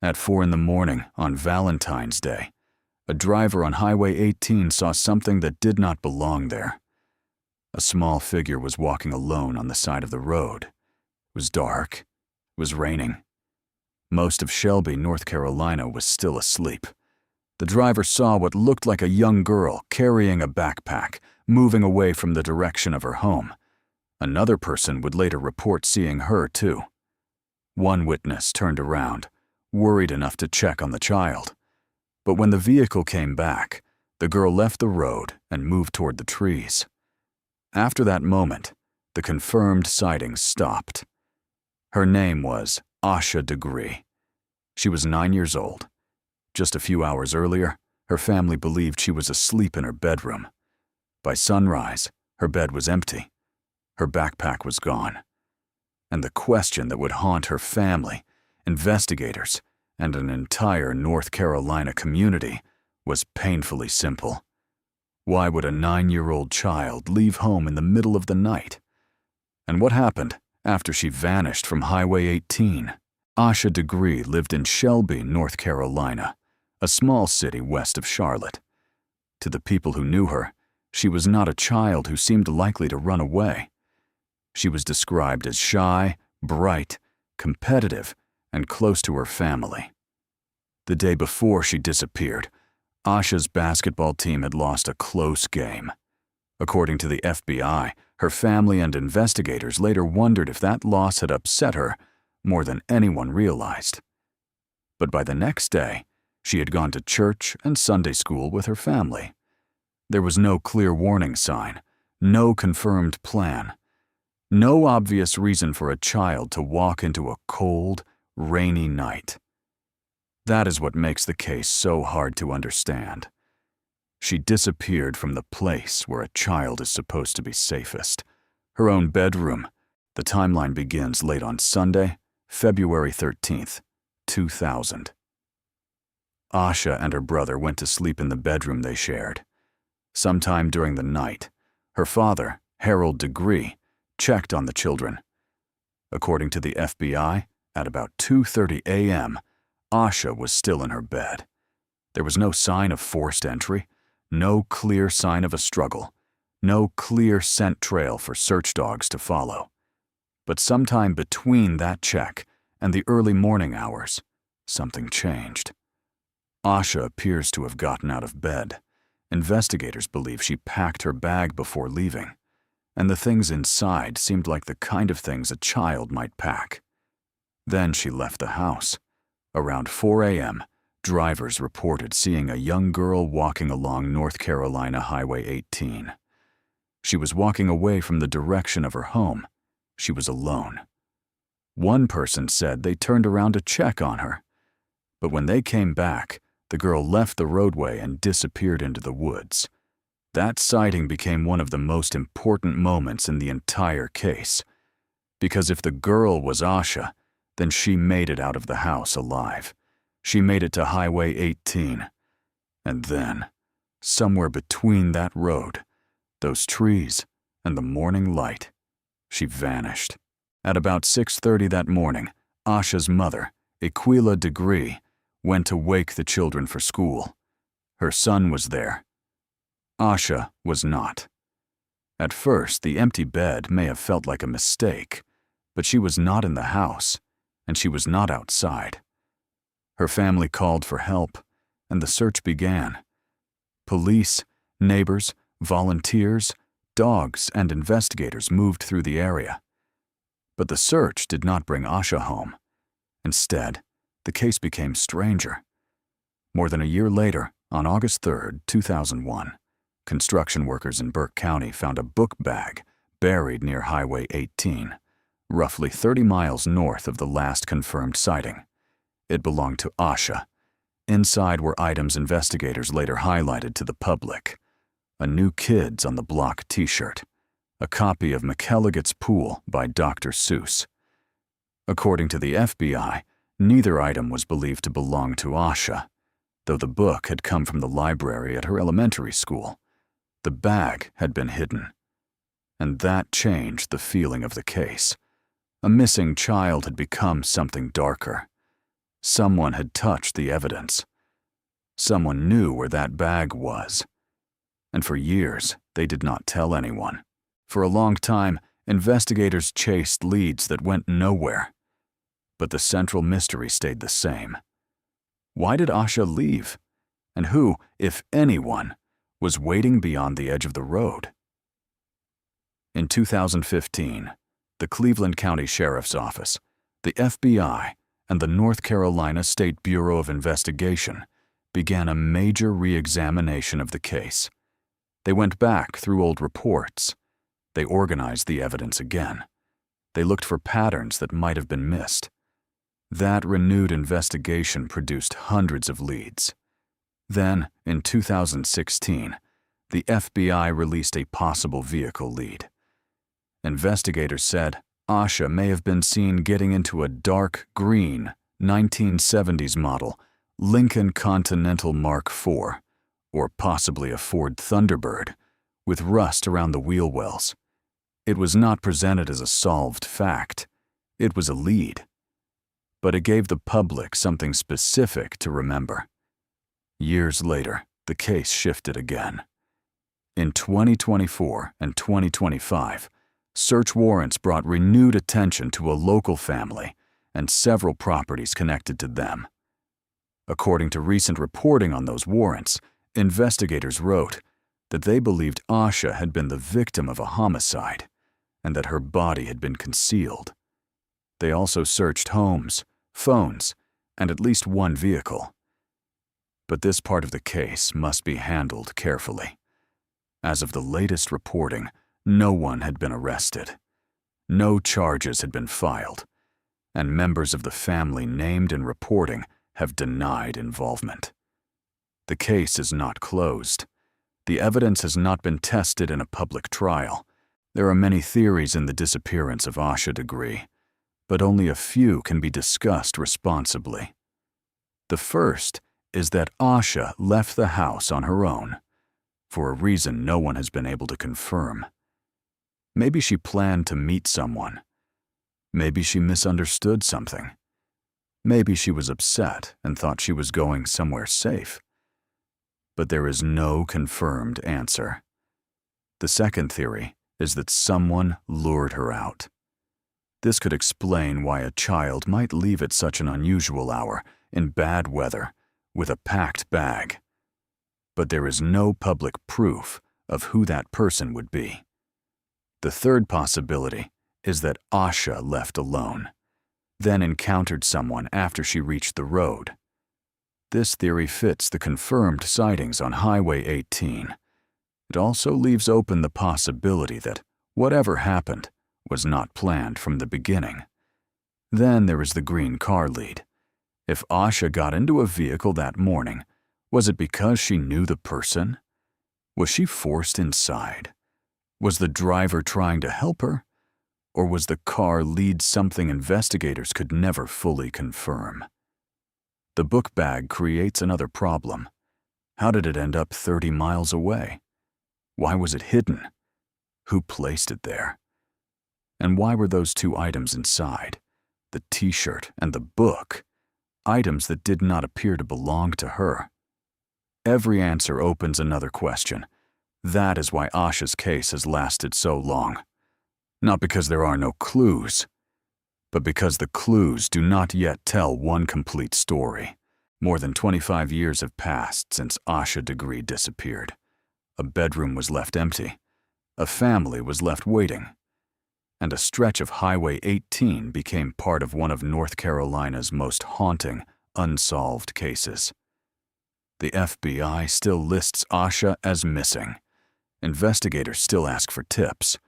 At 4 in the morning on Valentine's Day, a driver on Highway 18 saw something that did not belong there. A small figure was walking alone on the side of the road. It was dark. It was raining. Most of Shelby, North Carolina was still asleep. The driver saw what looked like a young girl carrying a backpack, moving away from the direction of her home. Another person would later report seeing her too. One witness turned around, worried enough to check on the child. But when the vehicle came back, the girl left the road and moved toward the trees. After that moment, the confirmed sightings stopped. Her name was Asha Degree. She was 9 years old. Just a few hours earlier, her family believed she was asleep in her bedroom. By sunrise, her bed was empty. Her backpack was gone. And the question that would haunt her family, investigators, and an entire North Carolina community was painfully simple. Why would a 9-year-old child leave home in the middle of the night? And what happened after she vanished from Highway 18? Asha Degree lived in Shelby, North Carolina, a small city west of Charlotte. To the people who knew her, she was not a child who seemed likely to run away. She was described as shy, bright, competitive, and close to her family. The day before she disappeared, Asha's basketball team had lost a close game. According to the FBI, her family and investigators later wondered if that loss had upset her more than anyone realized. But by the next day, she had gone to church and Sunday school with her family. There was no clear warning sign, no confirmed plan, no obvious reason for a child to walk into a cold, rainy night. That is what makes the case so hard to understand. She disappeared from the place where a child is supposed to be safest, her own bedroom. The timeline begins late on Sunday, February 13th, 2000. Asha and her brother went to sleep in the bedroom they shared. Sometime during the night, her father, Harold Degree, checked on the children. According to the FBI, at about 2:30 a.m., Asha was still in her bed. There was no sign of forced entry, no clear sign of a struggle, no clear scent trail for search dogs to follow. But sometime between that check and the early morning hours, something changed. Asha appears to have gotten out of bed. Investigators believe she packed her bag before leaving, and the things inside seemed like the kind of things a child might pack. Then she left the house. Around 4 a.m., drivers reported seeing a young girl walking along North Carolina Highway 18. She was walking away from the direction of her home. She was alone. One person said they turned around to check on her. But when they came back, the girl left the roadway and disappeared into the woods. That sighting became one of the most important moments in the entire case. Because if the girl was Asha, then she made it out of the house alive. She made it to Highway 18. And then, somewhere between that road, those trees, and the morning light, she vanished. At about 6:30 that morning, Asha's mother, Aquila Degree, went to wake the children for school. Her son was there. Asha was not. At first, the empty bed may have felt like a mistake, but she was not in the house, and she was not outside. Her family called for help, and the search began. Police, neighbors, volunteers, dogs, and investigators moved through the area. But the search did not bring Asha home. Instead, the case became stranger. More than a year later, on August 3, 2001, construction workers in Burke County found a book bag buried near Highway 18, roughly 30 miles north of the last confirmed sighting. It belonged to Asha. Inside were items investigators later highlighted to the public: a New Kids on the Block t-shirt, a copy of McElligot's Pool by Dr. Seuss. According to the FBI, neither item was believed to belong to Asha, though the book had come from the library at her elementary school. The bag had been hidden. And that changed the feeling of the case. A missing child had become something darker. Someone had touched the evidence. Someone knew where that bag was. And for years, they did not tell anyone. For a long time, investigators chased leads that went nowhere. But the central mystery stayed the same. Why did Asha leave? And who, if anyone, was waiting beyond the edge of the road? In 2015, the Cleveland County Sheriff's Office, the FBI, and the North Carolina State Bureau of Investigation began a major re-examination of the case. They went back through old reports. They organized the evidence again. They looked for patterns that might have been missed. That renewed investigation produced hundreds of leads. Then, in 2016, the FBI released a possible vehicle lead. Investigators said Asha may have been seen getting into a dark green 1970s model Lincoln Continental Mark IV, or possibly a Ford Thunderbird, with rust around the wheel wells. It was not presented as a solved fact. It was a lead. But it gave the public something specific to remember. Years later, the case shifted again. In 2024 and 2025, search warrants brought renewed attention to a local family and several properties connected to them. According to recent reporting on those warrants, investigators wrote that they believed Asha had been the victim of a homicide and that her body had been concealed. They also searched homes, phones, and at least one vehicle. But this part of the case must be handled carefully. As of the latest reporting, no one had been arrested. No charges had been filed, and members of the family named in reporting have denied involvement. The case is not closed. The evidence has not been tested in a public trial. There are many theories in the disappearance of Asha Degree, but only a few can be discussed responsibly. The first is that Asha left the house on her own, for a reason no one has been able to confirm. Maybe she planned to meet someone. Maybe she misunderstood something. Maybe she was upset and thought she was going somewhere safe. But there is no confirmed answer. The second theory is that someone lured her out. This could explain why a child might leave at such an unusual hour, in bad weather, with a packed bag. But there is no public proof of who that person would be. The third possibility is that Asha left alone, then encountered someone after she reached the road. This theory fits the confirmed sightings on Highway 18. It also leaves open the possibility that whatever happened was not planned from the beginning. Then there is the green car lead. If Asha got into a vehicle that morning, was it because she knew the person? Was she forced inside? Was the driver trying to help her? Or was the car lead something investigators could never fully confirm? The book bag creates another problem. How did it end up 30 miles away? Why was it hidden? Who placed it there? And why were those two items inside, the t-shirt and the book, items that did not appear to belong to her? Every answer opens another question. That is why Asha's case has lasted so long. Not because there are no clues, but because the clues do not yet tell one complete story. More than 25 years have passed since Asha Degree disappeared. A bedroom was left empty. A family was left waiting. And a stretch of Highway 18 became part of one of North Carolina's most haunting, unsolved cases. The FBI still lists Asha as missing. Investigators still ask for tips.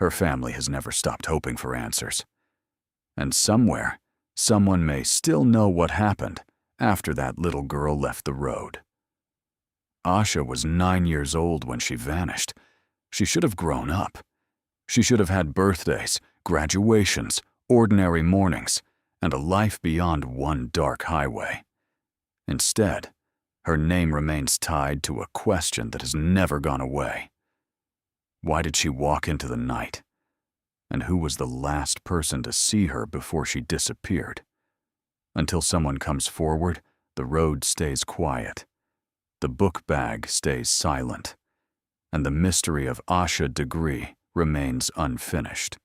Her family has never stopped hoping for answers. And somewhere, someone may still know what happened after that little girl left the road. Asha was 9 years old when she vanished. She should have grown up. She should have had birthdays, graduations, ordinary mornings, and a life beyond one dark highway. Instead, her name remains tied to a question that has never gone away. Why did she walk into the night? And who was the last person to see her before she disappeared? Until someone comes forward, the road stays quiet. The book bag stays silent. And the mystery of Asha Degree remains unfinished.